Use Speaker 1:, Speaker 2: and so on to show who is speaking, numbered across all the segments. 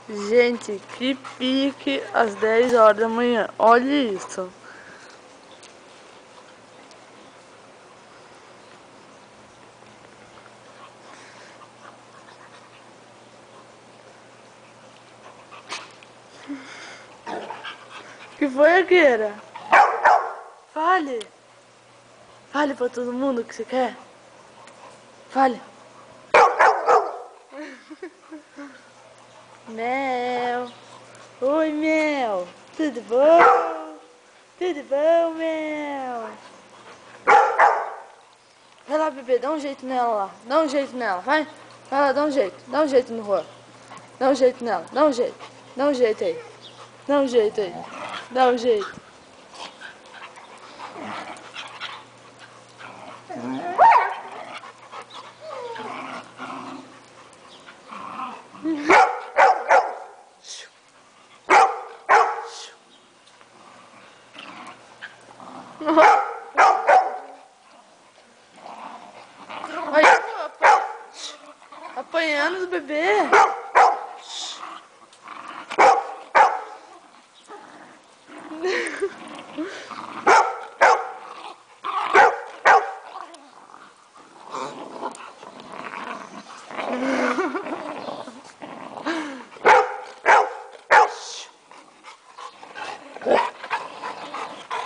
Speaker 1: Gente, que pique às 10 horas da manhã. Olha isso. Que foi, Akira? Fale. Fale pra todo mundo o que você quer. Fale. Mel. Oi, Mel. Tudo bom? Tudo bom, Mel? Vai lá, bebê. Dá um jeito nela lá. Dá um jeito nela. Vai. Vai lá, dá um jeito. Dá um jeito no rolo. Dá um jeito nela. Dá um jeito. Dá um jeito aí. Dá um jeito aí. Dá um jeito. Olha, apanhando o bebê.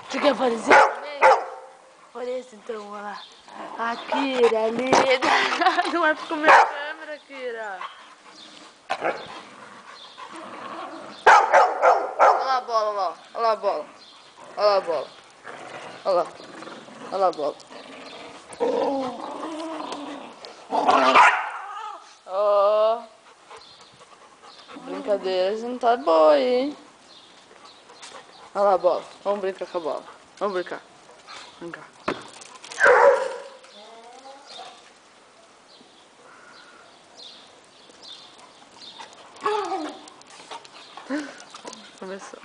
Speaker 1: Você quer aparecer? Apareça então, olha lá. A Kira ali. Não é pra comer a câmera, Kira. Olha lá a bola, olha lá. Olha lá a bola. Olha lá a bola. Olha lá. Olha lá a bola. Ó. Brincadeira não tá boa, hein? Olha lá a bola. Vamos brincar com a bola. Vamos brincar. Vem cá. Começou.